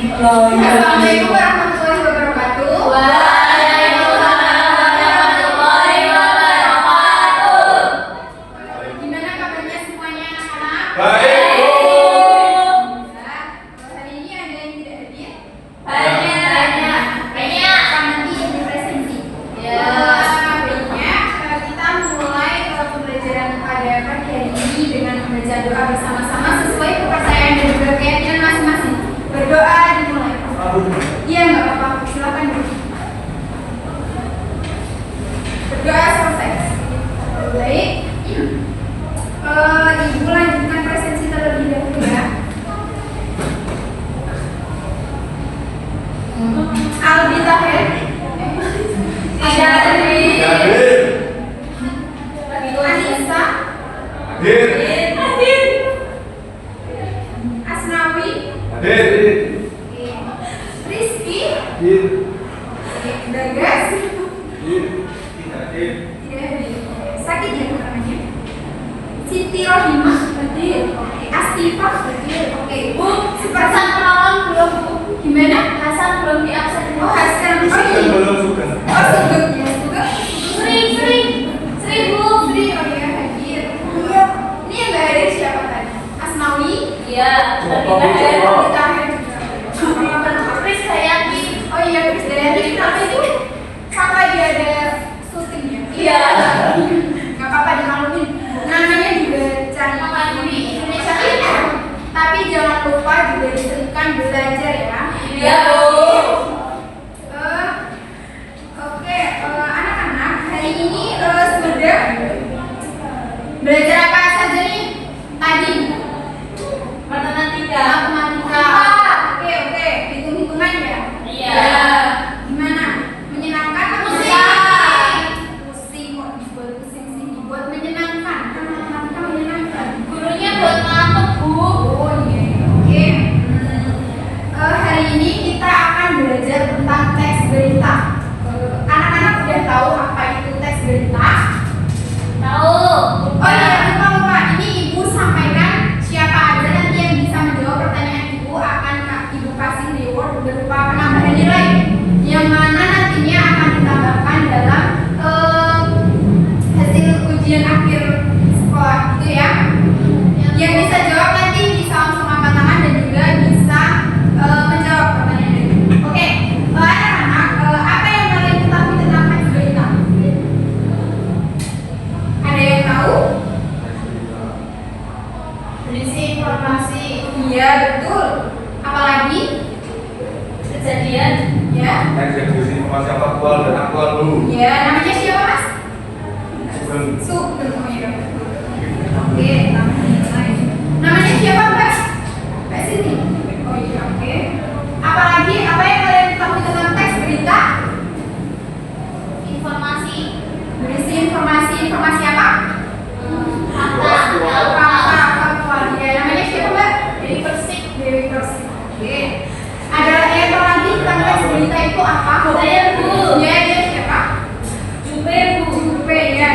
Assalamualaikum warahmatullahi wabarakatuh. Waalaikumsalam warahmatullahi wabarakatuh. Gimana kabarnya semuanya anak-anak? Baik. Hari ini ada yang tidak hadir? Banyak. Nanti yang presensi. Ya. Baiknya kita mulai pembelajaran pada pagi hari ini dengan membaca doa bersama-sama sesuai kepercayaan dan juga keyakinan masing-masing. Berdoa dimulai. Iya, nggak apa-apa. Silakan. Berdoa selesai. Baik. Ibu lanjutkan presensi terlebih dahulu ya. Albi Tahir. Anissa. Asnawi. Rizky. Bagas. Sakit ya namanya. Siti Rohimah. Astifah. Oke, Bu. Hasan penolak belum, Bu. Gimana? Hasan belum diabsen. Oh, Hasan. Oh, Sugeng. Oh, Sugeng ya. Sugeng. Sri, Bu. Sri, oh iya, hadir. Iya. Ini yang nggak hadir siapa tadi? Asnawi. Iya, Coba, lebih Bu, baik. coba. Tahir juga. Chris Hayati. Oh iya, Chris Dayanti. Kenapa itu? Kakak dia ada syuting ya? Iya. Nggak apa-apa dimaklumin. Namanya juga cantik. Mengagumi Indonesia Timur. Tapi jangan lupa juga diselipkan belajar ya. Iya, Bu. Oke, anak-anak, hari ini sudah belajar apa saja nih tadi? Matematika. Matematika. Oke, hitung-hitungan ya. Iya. Gimana? Menyenangkan atau Pusing. pusing? Kok dibuat pusing sih? Dibuat menyenangkan. Kan matematika menyenangkan. Gurunya buat ngantuk, Bu. Oh iya. Oke. Hari ini kita akan belajar tentang teks berita. Anak-anak udah tahu apa itu teks berita? Tahu. Oh iya, lupa. Ini Ibu sampaikan siapa aja nanti yang bisa menjawab pertanyaan Ibu akan Ibu kasih reward berupa penambahan nilai yang mana nantinya akan ditambahkan dalam hasil ujian akhir sekolah gitu ya. Yang bisa jawab nanti bisa langsung angkat tangan dan juga bisa menjawab pertanyaan itu. Oke, anak-anak, apa yang kalian ketahui tentang teks berita? Ada yang tahu? Berisi informasi Iya, betul. Apalagi? kejadian. Ya. Eksekusi informasi faktual dan aktual dulu. Ya, namanya siapa, Mas? Sugeng. Sugeng. Oh iya. Oke, namanya siapa, Mbak? Mbak Siti. Oh iya, oke. Apalagi apa yang kalian ketahui tentang teks berita? Informasi. Berisi informasi apa? Fakta. Fakta. Ya, namanya siapa, Mbak? Dewi Persik. Dewi Persik. Oke. Ada yang tahu lagi tentang teks berita itu apa? Saya, Bu. Ya, dia siapa? Jupe, Bu. Jupe, ya.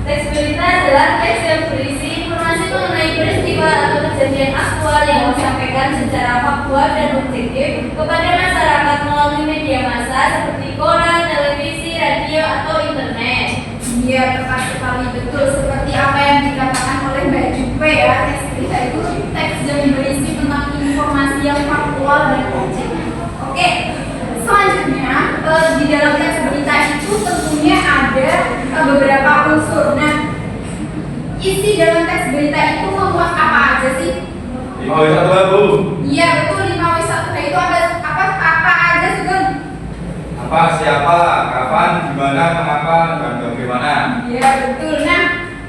Teks berita adalah teks yang berisi informasi mengenai peristiwa atau kejadian aktual yang disampaikan secara faktual dan objektif kepada masyarakat melalui media massa seperti koran, televisi, radio, atau internet. Iya, tepat sekali, betul seperti apa yang dikatakan oleh Mbak Jupe ya. Teks berita itu teks yang berisi tentang informasi yang faktual dan objektif. Oke, selanjutnya di dalam teks berita itu tentunya ada beberapa unsur. Nah, isi dalam teks berita itu memuat apa aja sih? 5W1 Bu. Iya, betul 5W1 itu ada apa aja juga? Apa, siapa, kapan, di mana, mengapa, dan bagaimana. Iya, betul. Nah,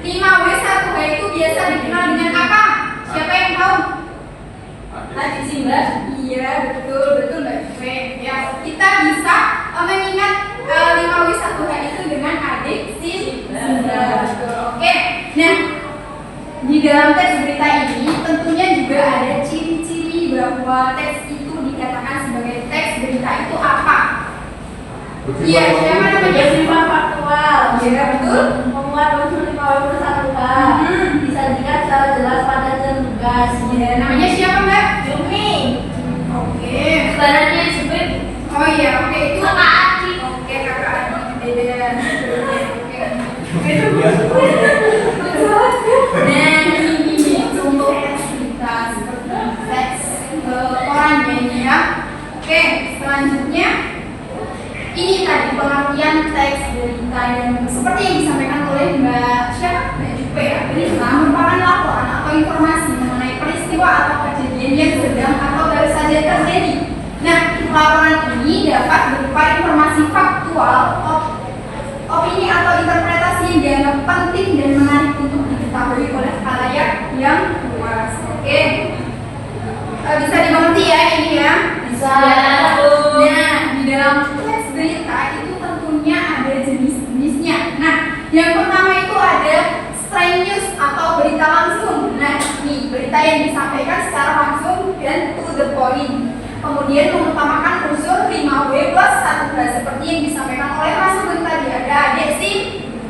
5W1 itu biasa dikenal dengan apa? Siapa yang tahu? Tadi sih, Mbak. Iya, betul Mbak Jupe. Ya, kita bisa mengingat 5W1 itu dengan adik si betul. Oke. Nah, di dalam teks berita ini tentunya juga ada ciri-ciri bahwa teks itu dikatakan sebagai teks berita itu apa? Iya, siapa namanya? Bersifat faktual. Iya, betul. Memuat unsur 5W1K. atau informasi mengenai peristiwa atau kejadian yang sedang atau baru saja terjadi. Nah, laporan ini dapat berupa informasi faktual, opini atau interpretasi yang dianggap penting dan menarik untuk diketahui oleh khalayak yang luas. Oke. Bisa dimengerti ya ini ya? Bisa. Nah, di dalam teks berita itu tentunya ada jenis-jenisnya. Nah, yang pertama itu ada straight news atau berita langsung. Nah, ini berita yang disampaikan secara langsung dan to the point. Kemudian mengutamakan unsur 5W+1 seperti yang disampaikan oleh Mas Sugeng tadi. Ada adik sih?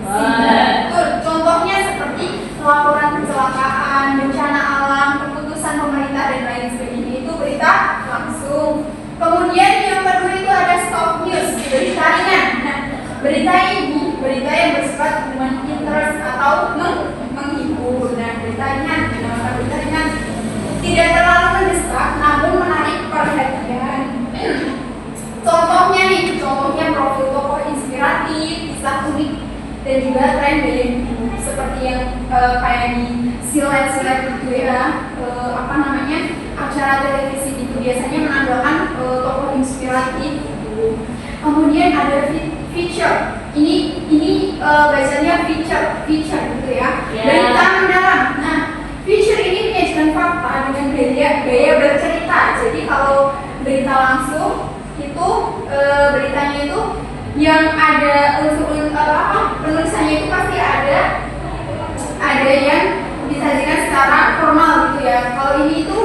Betul. Contohnya seperti laporan kecelakaan, bencana alam, keputusan pemerintah dan lain sebagainya. Itu berita langsung. Kemudian yang kedua itu ada stop news, berita ringan. Nah, berita ini berita yang bersifat human interest atau menghibur. Nah, berita ringan, dinamakan berita ringan. Tidak terlalu mendesak, namun menarik perhatian. Contohnya profil tokoh inspiratif, kisah unik, dan juga tren gaya hidup seperti yang kayak di silet-silet gitu ya, acara televisi itu biasanya menampilkan tokoh inspiratif gitu. Kemudian ada feature, ini bacanya feature gitu ya, berita mendalam. Nah, feature ini menyajikan fakta dengan gaya bercerita. Jadi kalau berita langsung itu beritanya itu yang ada unsur penulisannya itu pasti ada yang disajikan secara formal gitu ya. Kalau ini itu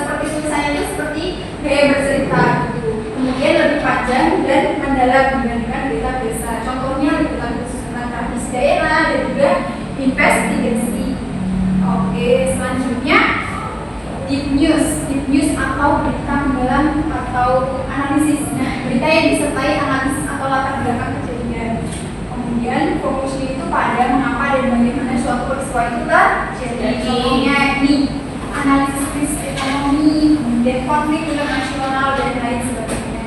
seperti tulisannya itu seperti gaya bercerita gitu. Kemudian lebih panjang dan mendalam dibandingkan berita biasa. Contohnya liputan khusus tentang tradisi daerah dan juga investigasi. Oke, selanjutnya deep news atau berita mendalam atau analisis. Nah, berita yang disertai analisis atau latar belakang kejadian. Kemudian fokusnya itu pada mengapa dan bagaimana suatu peristiwa itu terjadi. Contohnya ini analisis krisis ekonomi, kemudian konflik internasional dan lain sebagainya.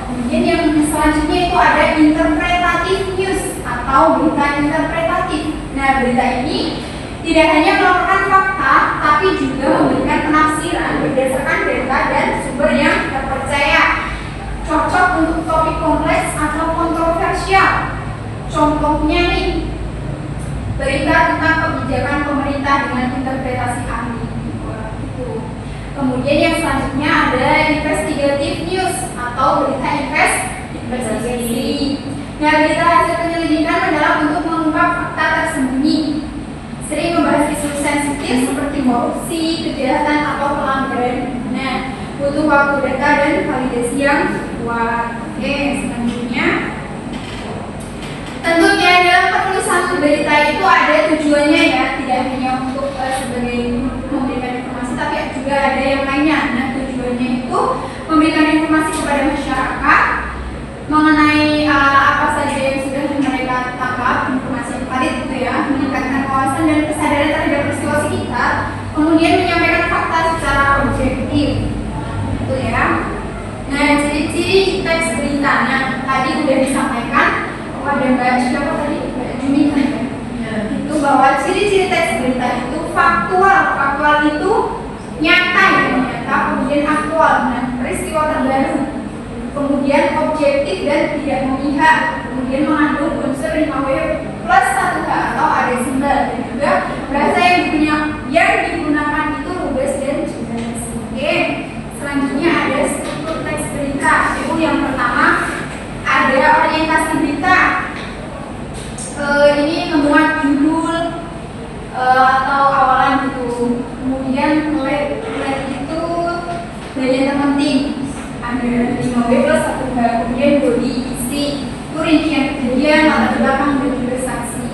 Kemudian yang selanjutnya itu ada interpretatif news atau berita interpretatif. Nah, berita ini tidak hanya melaporkan fakta, tapi juga memberikan penafsiran berdasarkan data dan sumber yang terpercaya. Cocok untuk topik kompleks atau kontroversial. Contohnya nih, berita tentang kebijakan pemerintah dengan interpretasi ahli. Kemudian yang selanjutnya ada investigative news atau berita investigasi. Nah, berita hasil penyelidikan adalah untuk mengungkap fakta tersembunyi. Sering membahas isu sensitif seperti korupsi, kejahatan atau pelanggaran. Nah, butuh waktu data dan validasi yang kuat. Oke, selanjutnya tentunya dalam penulisan berita itu ada tujuannya ya, tidak hanya untuk sebagai memberikan informasi, tapi juga ada yang lainnya. Nah, tujuannya itu memberikan informasi kepada masyarakat mengenai apa saja yang sudah mereka tangkap, informasi yang valid gitu ya, meningkatkan wawasan dan kesadaran terhadap peristiwa sekitar, kemudian menyampaikan fakta secara objektif, gitu ya. Nah, ciri-ciri teks berita, nah tadi udah disampaikan pada Mbak siapa tadi, Mbak Jumi kan ya, itu bahwa ciri-ciri teks berita itu faktual itu nyata ya, kemudian aktual, nah peristiwa terbaru, kemudian objektif dan tidak memihak, kemudian mengandung unsur 5W+1 atau ada simbol, dan juga bahasa yang digunakan itu lugas dan jelas. Oke, selanjutnya ada struktur teks berita. Itu yang pertama ada orientasi berita. Ini memuat judul atau awalan gitu. Kemudian mulai itu bagian terpenting. Ada 5W+1, kemudian body, isi, rincian kejadian, latar belakang dan juga saksi.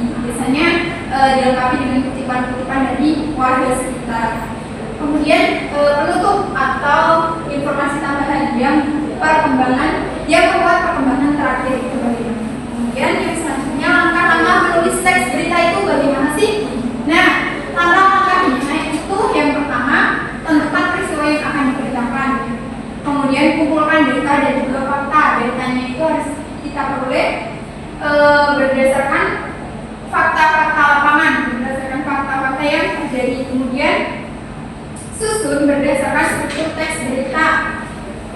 disusun berdasarkan struktur teks berita.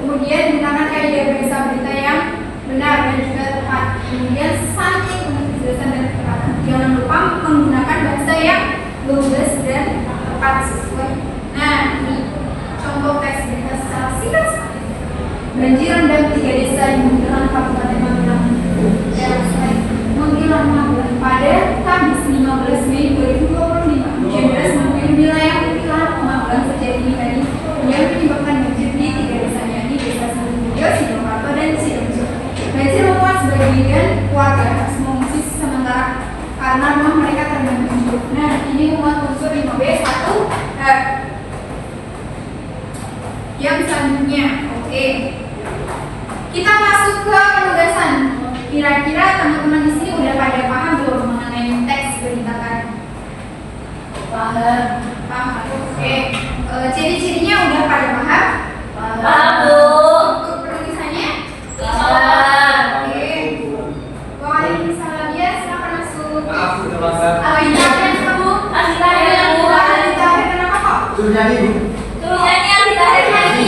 Kemudian gunakan kaidah bahasa berita yang benar dan juga tepat. Kemudian santai untuk kejelasan dan ketepatan. Jangan lupa menggunakan bahasa yang lugas dan tepat sesuai. Nah, ini contoh teks berita secara singkat sekali. Banjir rendam 3 desa di Muntilan, Kabupaten Magelang. Muntilan, Magelang pada Kamis 15 Mei 2025. Hujan deras mengguyur wilayah Muntilan, Magelang terjadi hari yang menyebabkan banjir di 3 desa, yakni Desa Sidoarjo, Sidoarjo, dan Sidoarjo. Banjir membuat sebagian warga harus mengungsi sementara karena rumah mereka terendam banjir. Nah, ini membuat unsur 5B1 yang selanjutnya. Oke. Kita masuk ke penugasan. Kira-kira teman-teman di sini udah pada paham belum mengenai teks berita kan? Paham. Oke. Ciri-cirinya udah pada paham? Paham, Bu. Untuk penulisannya? Paham. Oke. Waalaikumsalam, ya, silakan masuk. Maaf, udah masak. Oh iya, dan kamu? Asli tahir, Bu. Asli tahir, kenapa kok? Suruh nyanyi, Bu. Suruh nyanyi asli tahir nyanyi.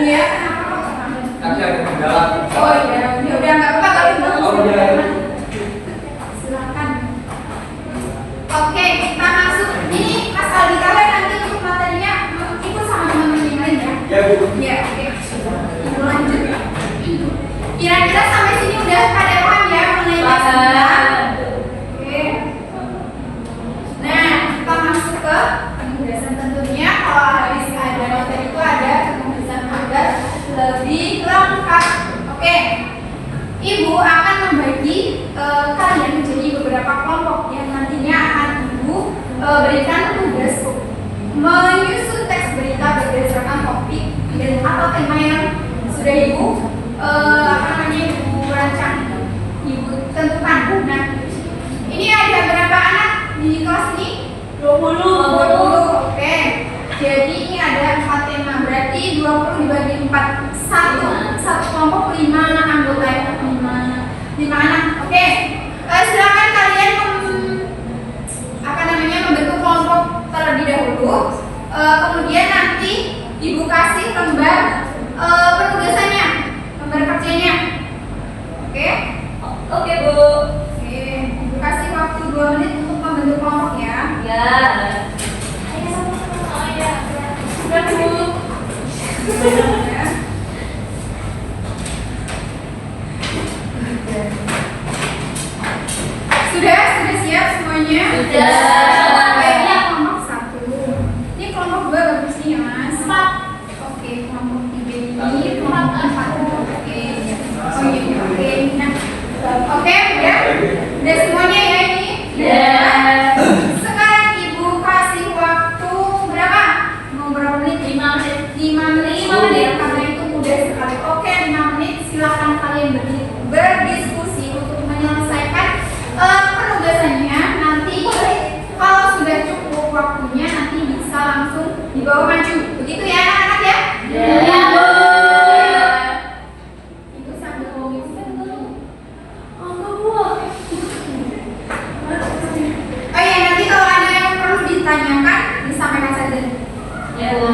Iya, kenapa kok? Tapi ada kendala. Oh iya, ya udah nggak apa-apa kalau itu. Oh, iya. Silakan. Oke, kita masuk. Ini Mas Aldi kalian nanti untuk materinya ikut sama teman-teman yang lain ya. Ya, Bu. Ya, oke. Ibu lanjut. Kira-kira sampai sini udah pada paham ya mengenai teks berita? Oke. Nah, kita masuk ke penugasan tentunya. Kalau habis ada materi itu ada penugasan agar lebih lengkap. Oke. Ibu akan membagi kalian menjadi beberapa kelompok yang nantinya akan Ibu berikan tugas menyusun teks berita berdasarkan topik dan atau tema yang sudah Ibu Ibu rancang, Ibu tentukan. Nah, ini ada berapa anak di kelas ini? 20. Oke. Jadi ini ada 4 tema, berarti 20 dibagi 4. Satu kelompok 5 anggota ya, 5 anak. Oke. Silakan kalian membentuk kelompok terlebih dahulu. Kemudian nanti Ibu kasih lembar penugasannya, lembar kerjanya. Oke? Oke, Bu. Oke. Ibu kasih waktu 2 menit untuk membentuk kelompok ya. Ya. Sudah, Bu. Ya. Sudah siap semuanya? Sudah. Oke, ini kelompok 1. Ini kelompok 2 bagus nih ya, Mas. Oke, kelompok 3 ini kelompok 4. Oke. Oh iya, oke. Nah. Oke, udah? Udah semuanya ya ini? Ya. Sekarang Ibu kasih waktu berapa? Mau berapa menit? 5 menit. 5 menit karena itu mudah sekali. Oke, 5 menit silakan kalian berdiskusi untuk menyelesaikan penugasannya. Nanti kalau sudah cukup waktunya nanti bisa langsung dibawa maju. Begitu ya anak-anak ya? Ya, Bu. Itu sambil ngomong. Oh iya, nanti kalau ada yang perlu ditanyakan disampaikan saja. Ya, Bu.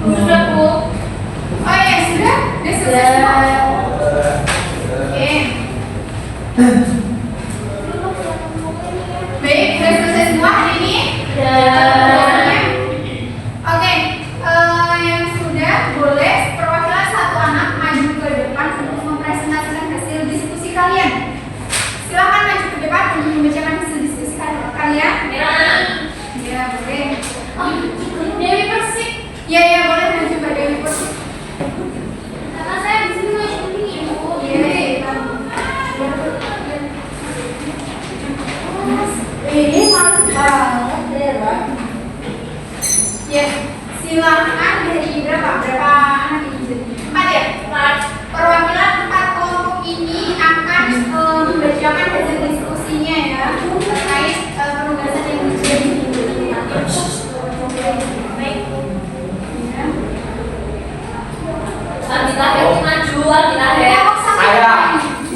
Sudah, Bu. Ya, silakan dari berapa anak ini? 4 ya? 4. Perwakilan 4 kelompok ini akan membacakan hasil diskusinya ya terkait penugasan yang terjadi. Baik. Kita maju, kita Saya.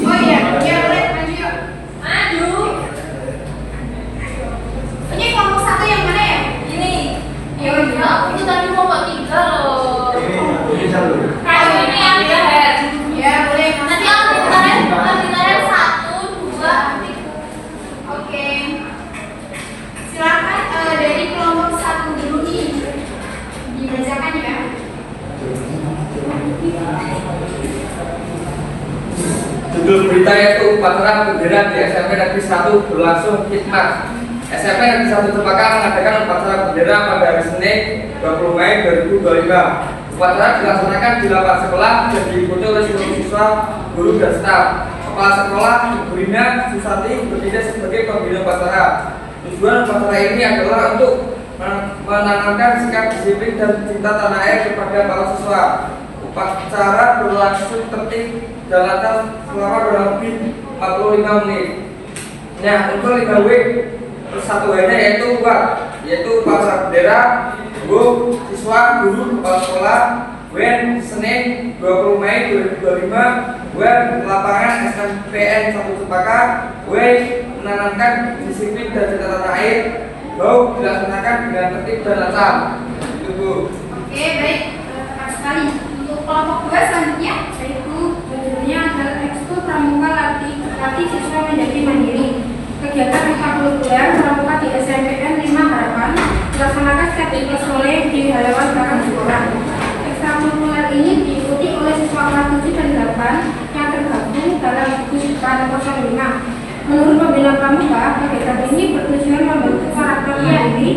Oh iya, ya boleh maju yuk. maju. Ini kelompok 1 yang mana ya? Ini. Ya udah. Aku tadi mau buat 3 loh. Ini satu. Kalau ini yang head. Ya boleh. Nanti kita 1, 2, 3. Oke. Silakan dari kelompok 1 dulu nih. Dibacakan ya. Judul berita yaitu upacara bendera di SMP Negeri 1 berlangsung hikmat. SMP Negeri 1 Cempaka mengadakan upacara bendera pada hari Senin 20 Mei 2025. Upacara dilaksanakan di lapangan sekolah dan diikuti oleh seluruh siswa, guru dan staf. Kepala sekolah, Ibu Rina Susati bertindak sebagai pembina upacara. Tujuan upacara ini adalah untuk menanamkan sikap disiplin dan cinta tanah air kepada para siswa. Upacara berlangsung tertib dan lancar selama kurang lebih 45 menit. Nah, untuk 5W persatuannya yaitu upacara bendera, siswa, guru, kepala sekolah, WN Senin 20 Mei 2025, WN lapangan SMPN 1 Cempaka, menanamkan disiplin dan cinta tanah air, dilaksanakan dengan tertib dan lancar. Itu Bu. Oke, baik. Tepat sekali. Untuk kelompok 2 selanjutnya yaitu judulnya adalah Ekskul Pramuka latih siswa menjadi mandiri. Kegiatan ekstrakurikuler pramuka di SMPN 5 Harapan dilaksanakan setiap Minggu sore di halaman belakang sekolah. Ekstrakurikuler ini diikuti oleh siswa kelas 7 dan 8 yang tergabung dalam gugus nomor 05. Menurut pembina pramuka, kegiatan ini bertujuan membentuk karakter mandiri,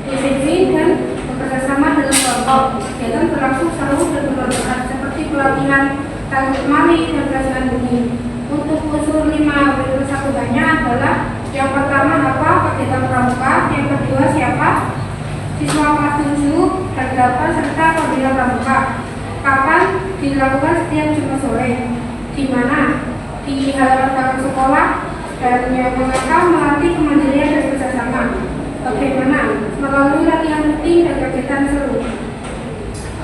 disiplin dan bekerjasama dengan kelompok. Kegiatan berlangsung seru dan bermanfaat seperti pelatihan tanggung mari dan pelajaran bunyi. Untuk unsur 5 persatuannya adalah yang pertama apa kegiatan pramuka, yang kedua siapa siswa kelas 7 dan 8 serta pembina pramuka. Kapan dilakukan setiap Jumat sore, di mana di halaman belakang sekolah, dan yang mereka melatih kemandirian dan kerjasama. Bagaimana melalui latihan rutin dan kegiatan seru.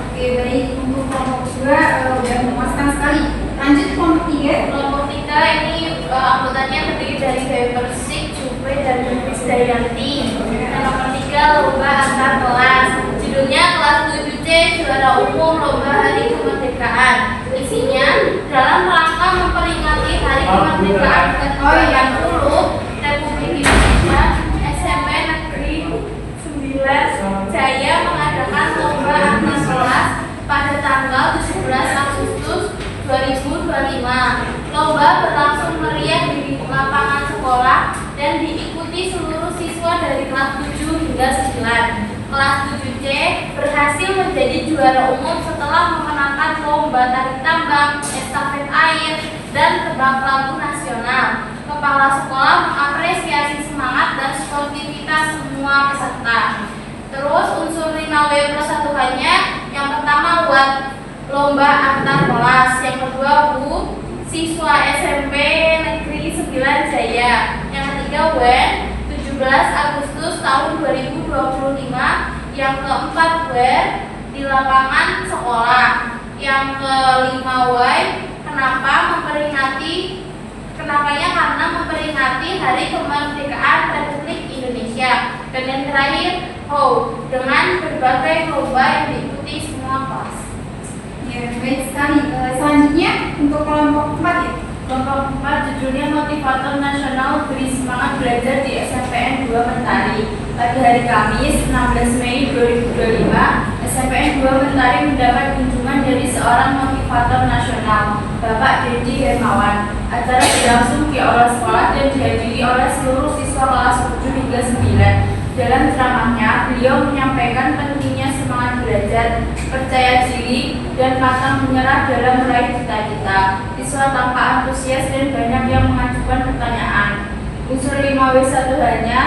Oke, baik. Untuk kelompok 2 sudah memuaskan sekali. Lanjut kelompok 3. Kelompok 3 ini anggotanya terdiri dari Dewi Persik, Jupe, dan Krisdayanti. Dan nomor 3 lomba antar kelas. Judulnya kelas 7C juara umum lomba hari kemerdekaan. Isinya dalam rangka memperingati hari kemerdekaan ke-70 Republik Indonesia, SMP Negeri 9 Jaya mengadakan lomba antar kelas pada tanggal 17 Agustus 2025. Lomba berlangsung meriah di lapangan sekolah dan diikuti seluruh siswa dari kelas 7 hingga 9. Kelas 7C berhasil menjadi juara umum setelah memenangkan lomba tarik tambang, estafet air, dan tebak lagu nasional. Kepala sekolah mengapresiasi semangat dan sportivitas semua peserta. Terus unsur 5W persatuannya, yang pertama buat lomba antar kelas, yang kedua siswa SMP Negeri 9 Jaya, yang ketiga 17 Agustus tahun 2025, yang keempat di lapangan sekolah, yang kelima karena memperingati Hari Kemerdekaan Republik Indonesia, dan yang terakhir dengan berbagai lomba yang diikuti semua kelas. Ya, baik sekali. Selanjutnya untuk kelompok 4 ya. Kelompok 4 judulnya Motivator Nasional Beri Semangat Belajar di SMPN 2 Mentari. Pada hari Kamis 16 Mei 2025, SMPN 2 Mentari mendapat kunjungan dari seorang motivator nasional, Bapak Dedi Hermawan. Acara berlangsung di aula sekolah dan dihadiri oleh seluruh siswa kelas 7 hingga 9. Dalam ceramahnya, beliau menyampaikan pentingnya semangat belajar, percaya diri, dan pantang menyerah dalam meraih cita-cita. Siswa tampak antusias dan banyak yang mengajukan pertanyaan. Unsur 5W satuannya,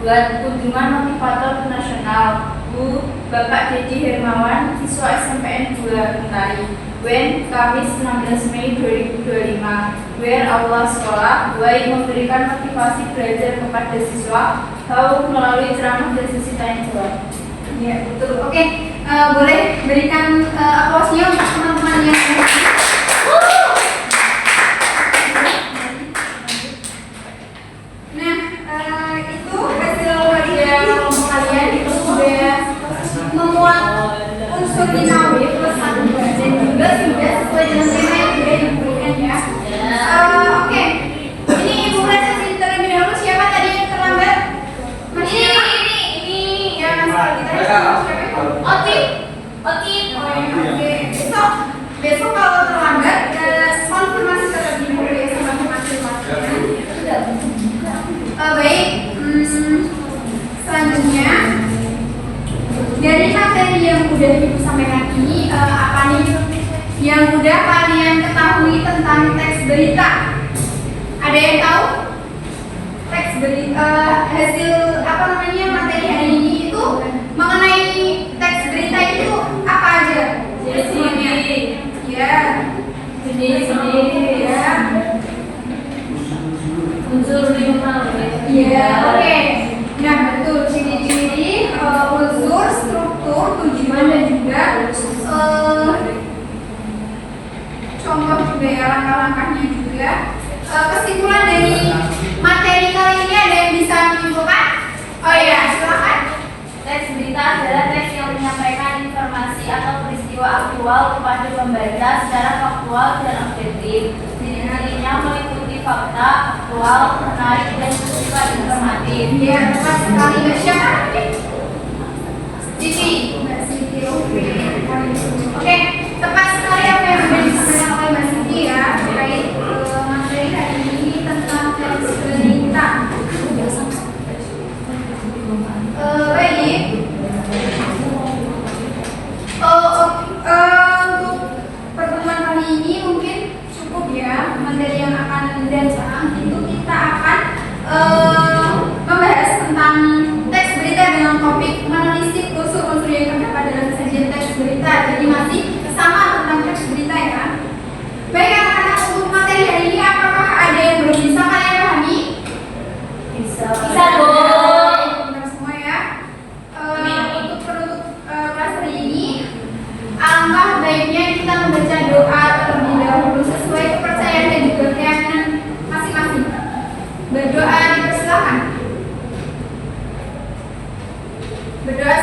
buat kunjungan motivator nasional. Bu, Bapak Dedi Hermawan, siswa SMPN 2 Mentari. When, Kamis 16 Mei 2025. Where Allah Sekolah, Wai memberikan motivasi belajar kepada siswa, tahu melalui ceramah dan sesi tanya jawab. Ya, betul. Oke, boleh berikan aplausnya untuk teman-teman yang nah, itu hasil kajian kelompok kalian itu sudah memuat unsur dinawi plus 1 dan juga sudah sesuai dengan tema yang sudah diberikan ya. Oke, ini ibu presentasi terlebih dahulu. Siapa tadi yang terlambat? Ini ya mas kita Oke. Oke, besok kalau terlambat konfirmasi terlebih dahulu ya sama hasil-hasilnya. Baik, selanjutnya dari materi yang udah ibu sampaikan ini apa nih yang udah kalian ketahui tentang teks berita? Ada yang tahu? Teks berita hasil apa namanya materi hari ini itu mengenai teks berita itu apa aja? Semuanya. Ya. Ya. Unsur lingkungan. Iya, oke. Nah, betul ciri-ciri unsur, struktur, tujuan dan juga contoh juga ya langkah-langkahnya juga. Kesimpulan dari materi kali ini ada yang bisa menyimpulkan? Oh iya, silakan. Teks berita adalah teks yang menyampaikan informasi atau peristiwa aktual kepada pembaca secara faktual dan objektif. Ciri-cirinya meliputi fakta, aktual, menarik, dan bersifat informatif. Ya, tepat sekali. Mbak siapa? Siti. Mbak Siti, oke. Tepat sekali apa yang sudah disampaikan oleh Mbak Siti ya terkait materi hari ini tentang teks berita. Baik. Untuk pertemuan kali ini mungkin cukup ya materi yang akan datang itu kita akan membahas tentang teks berita dengan topik menelisik unsur-unsur yang terdapat dalam sajian teks berita. Jadi masih sama tentang teks berita ya. Baik anak-anak, untuk materi hari ini apakah ada yang belum bisa kalian pahami? Bisa, Bu. Alangkah baiknya kita membaca doa terlebih dahulu sesuai kepercayaan dan juga keyakinan masing-masing. Berdoa dipersilakan. Berdoa